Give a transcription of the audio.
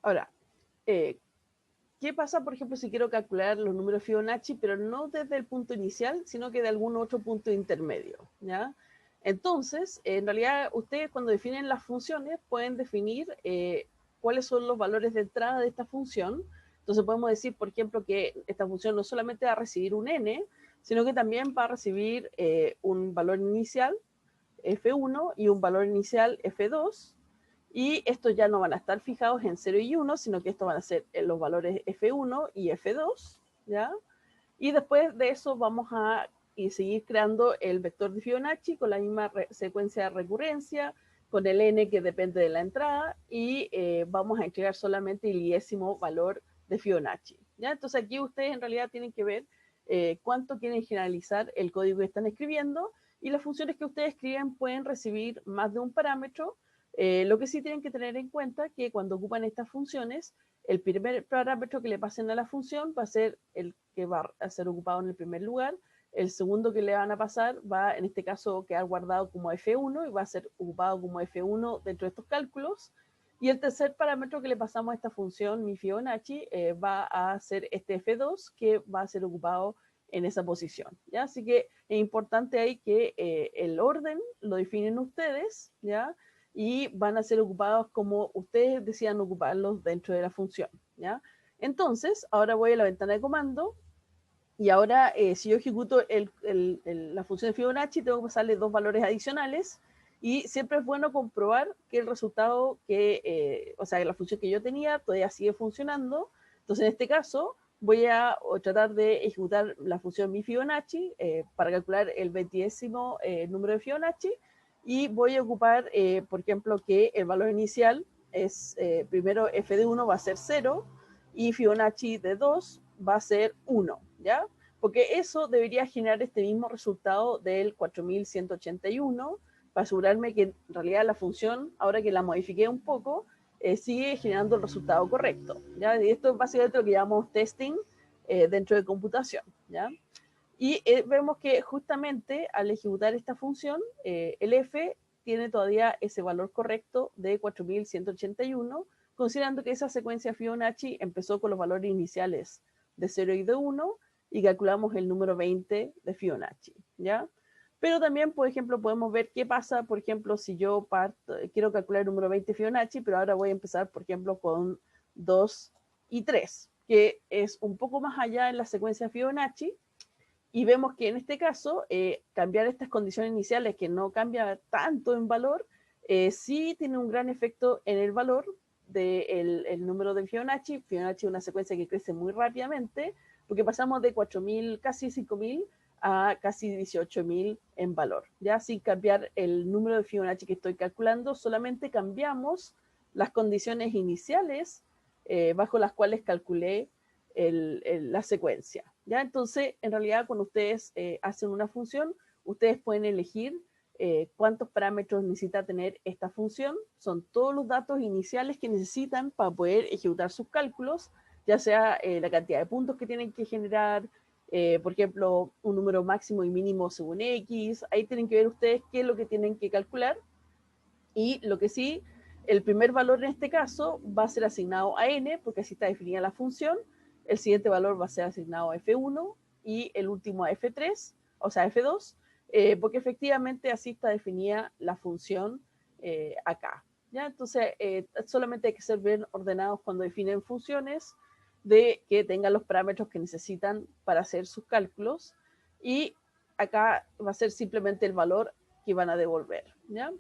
Ahora, eh, ¿qué pasa, por ejemplo, si quiero calcular los números Fibonacci, pero no desde el punto inicial, sino que de algún otro punto intermedio? ¿Ya? Entonces, en realidad, ustedes cuando definen las funciones pueden definir cuáles son los valores de entrada de esta función. Entonces podemos decir, por ejemplo, que esta función no solamente va a recibir un n, sino que también va a recibir un valor inicial f1 y un valor inicial f2, y estos ya no van a estar fijados en 0 y 1, sino que estos van a ser los valores f1 y f2, ¿ya? Y después de eso vamos a seguir creando el vector de Fibonacci con la misma secuencia de recurrencia, con el n que depende de la entrada, y vamos a entregar solamente el ilésimo valor de Fibonacci, ¿ya? Entonces aquí ustedes en realidad tienen que ver cuánto quieren generalizar el código que están escribiendo, y las funciones que ustedes escriben pueden recibir más de un parámetro. Lo que sí tienen que tener en cuenta es que cuando ocupan estas funciones, el primer parámetro que le pasen a la función va a ser el que va a ser ocupado en el primer lugar. El segundo que le van a pasar va, en este caso, quedar guardado como F1 y va a ser ocupado como F1 dentro de estos cálculos. Y el tercer parámetro que le pasamos a esta función, mi Fibonacci, va a ser este F2 que va a ser ocupado en esa posición, ¿ya? Así que es importante ahí que el orden lo definen ustedes, ¿ya? Y van a ser ocupados como ustedes decidan ocuparlos dentro de la función, ¿ya? Entonces, ahora voy a la ventana de comando y ahora si yo ejecuto la función de Fibonacci, tengo que pasarle dos valores adicionales, y siempre es bueno comprobar que el resultado o sea, que la función que yo tenía todavía sigue funcionando. Entonces, en este caso, voy a tratar de ejecutar la función mi Fibonacci para calcular el 20º número de Fibonacci, y voy a ocupar, por ejemplo, que el valor inicial es, primero f de 1 va a ser 0, y Fibonacci de 2 va a ser 1, ¿ya? Porque eso debería generar este mismo resultado del 4181, para asegurarme que en realidad la función, ahora que la modifiqué un poco, sigue generando el resultado correcto, ¿ya? Y esto es básicamente lo que llamamos testing dentro de computación, ¿ya? Y vemos que justamente al ejecutar esta función, el f tiene todavía ese valor correcto de 4181, considerando que esa secuencia Fibonacci empezó con los valores iniciales de 0 y de 1, y calculamos el número 20 de Fibonacci, ¿ya? Pero también, por ejemplo, podemos ver qué pasa, por ejemplo, si yo quiero calcular el número 20 Fibonacci, pero ahora voy a empezar, por ejemplo, con 2 y 3, que es un poco más allá en la secuencia Fibonacci, y vemos que en este caso, cambiar estas condiciones iniciales, que no cambia tanto en valor, sí tiene un gran efecto en el valor del el número de Fibonacci. Fibonacci es una secuencia que crece muy rápidamente, porque pasamos de 4.000, casi 5.000, a casi 18.000 en valor. Ya sin cambiar el número de Fibonacci que estoy calculando, solamente cambiamos las condiciones iniciales bajo las cuales calculé la secuencia, ¿ya? Entonces, en realidad, cuando ustedes hacen una función, ustedes pueden elegir cuántos parámetros necesita tener esta función. Son todos los datos iniciales que necesitan para poder ejecutar sus cálculos, ya sea la cantidad de puntos que tienen que generar, por ejemplo, un número máximo y mínimo según X. Ahí tienen que ver ustedes qué es lo que tienen que calcular. Y lo que sí, el primer valor en este caso va a ser asignado a n, porque así está definida la función. El siguiente valor va a ser asignado a f1 y el último a f3, o sea, f2, porque efectivamente así está definida la función acá, ¿ya? Entonces, solamente hay que ser bien ordenados cuando definen funciones, de que tengan los parámetros que necesitan para hacer sus cálculos, y acá va a ser simplemente el valor que van a devolver, ¿ya?